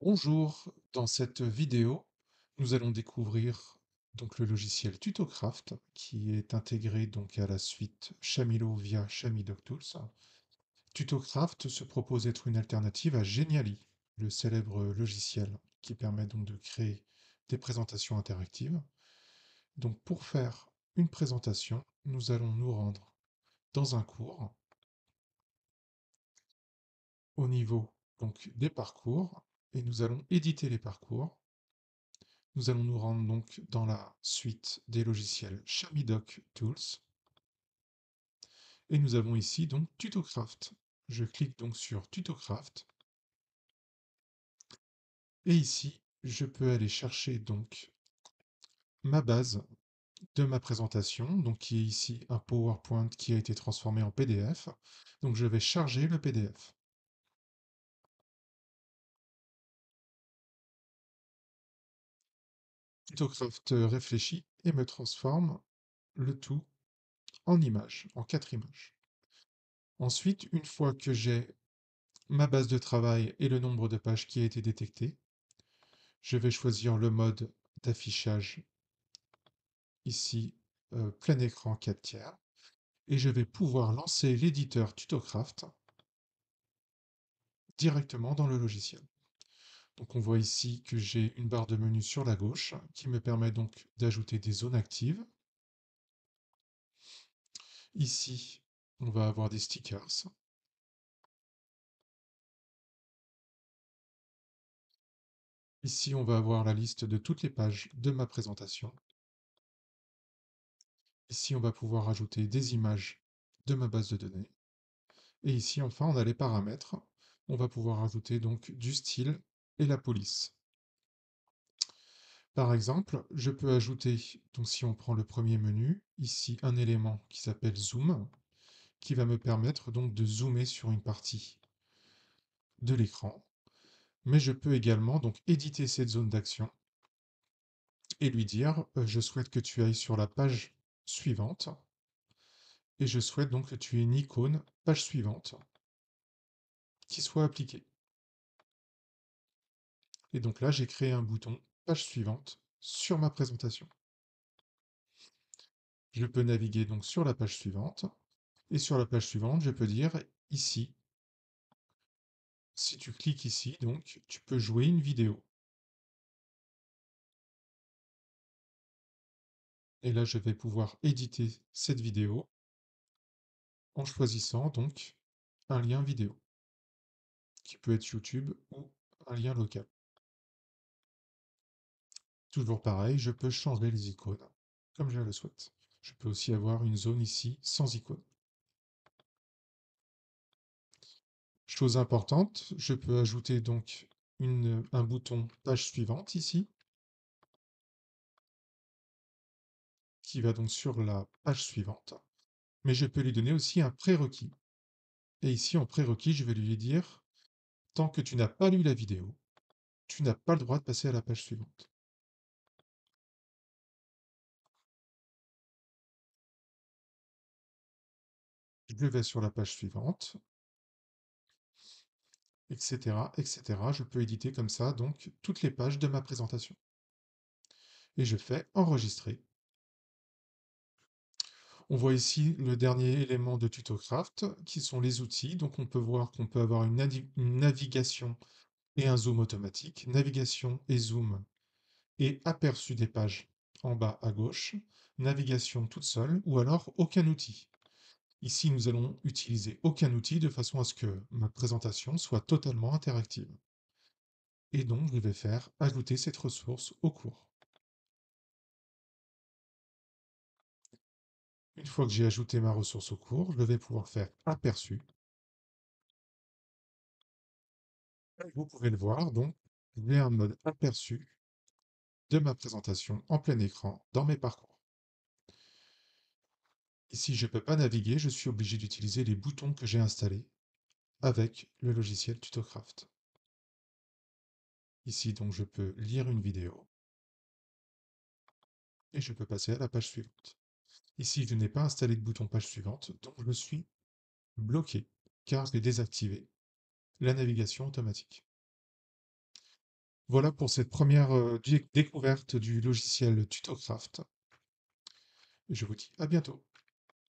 Bonjour, dans cette vidéo, nous allons découvrir donc le logiciel TutoCraft qui est intégré donc à la suite Shamilo via ShamiDocTools. TutoCraft se propose d'être une alternative à Geniali, le célèbre logiciel qui permet donc de créer des présentations interactives. Donc pour faire une présentation, nous allons nous rendre dans un cours au niveau donc des parcours et nous allons éditer les parcours. Nous allons nous rendre donc dans la suite des logiciels Shamidoc Tools et nous avons ici donc TutoCraft. Je clique donc sur TutoCraft et ici je peux aller chercher donc ma base de ma présentation, donc qui est ici un PowerPoint qui a été transformé en PDF. Donc je vais charger le PDF. TutoCraft réfléchit et me transforme le tout en images, en 4 images. Ensuite, une fois que j'ai ma base de travail et le nombre de pages qui a été détecté, je vais choisir le mode d'affichage ici, plein écran 4 tiers, et je vais pouvoir lancer l'éditeur TutoCraft directement dans le logiciel. Donc on voit ici que j'ai une barre de menu sur la gauche qui me permet donc d'ajouter des zones actives. Ici, on va avoir des stickers. Ici, on va avoir la liste de toutes les pages de ma présentation. Ici, on va pouvoir ajouter des images de ma base de données. Et ici, enfin, on a les paramètres. On va pouvoir ajouter donc du style et la police. Par exemple, je peux ajouter, donc si on prend le premier menu, ici un élément qui s'appelle Zoom, qui va me permettre donc de zoomer sur une partie de l'écran. Mais je peux également donc éditer cette zone d'action et lui dire je souhaite que tu ailles sur la page suivante et je souhaite donc que tu aies une icône page suivante qui soit appliquée. Et donc là, j'ai créé un bouton page suivante sur ma présentation. Je peux naviguer donc sur la page suivante et sur la page suivante, je peux dire ici, si tu cliques ici, donc tu peux jouer une vidéo. Et là, je vais pouvoir éditer cette vidéo en choisissant donc un lien vidéo qui peut être YouTube ou un lien local. Toujours pareil, je peux changer les icônes comme je le souhaite. Je peux aussi avoir une zone ici sans icône. Chose importante, je peux ajouter donc un bouton page suivante ici, qui va donc sur la page suivante, mais je peux lui donner aussi un prérequis. Et ici, en prérequis, je vais lui dire, tant que tu n'as pas lu la vidéo, tu n'as pas le droit de passer à la page suivante. Je vais sur la page suivante, etc., etc. Je peux éditer comme ça donc toutes les pages de ma présentation. Et je fais enregistrer. On voit ici le dernier élément de TutoCraft, qui sont les outils. Donc on peut voir qu'on peut avoir une navigation et un zoom automatique, navigation et zoom et aperçu des pages en bas à gauche, navigation toute seule ou alors aucun outil. Ici, nous allons utiliser aucun outil de façon à ce que ma présentation soit totalement interactive. Et donc, je vais faire ajouter cette ressource au cours. Une fois que j'ai ajouté ma ressource au cours, je vais pouvoir faire aperçu. Vous pouvez le voir, donc, j'ai un mode aperçu de ma présentation en plein écran dans mes parcours. Ici, je ne peux pas naviguer, je suis obligé d'utiliser les boutons que j'ai installés avec le logiciel TutoCraft. Ici, donc, je peux lire une vidéo et je peux passer à la page suivante. Ici, je n'ai pas installé de bouton page suivante, donc je suis bloqué car je l'ai désactivé, la navigation automatique. Voilà pour cette première découverte du logiciel TutoCraft. Je vous dis à bientôt.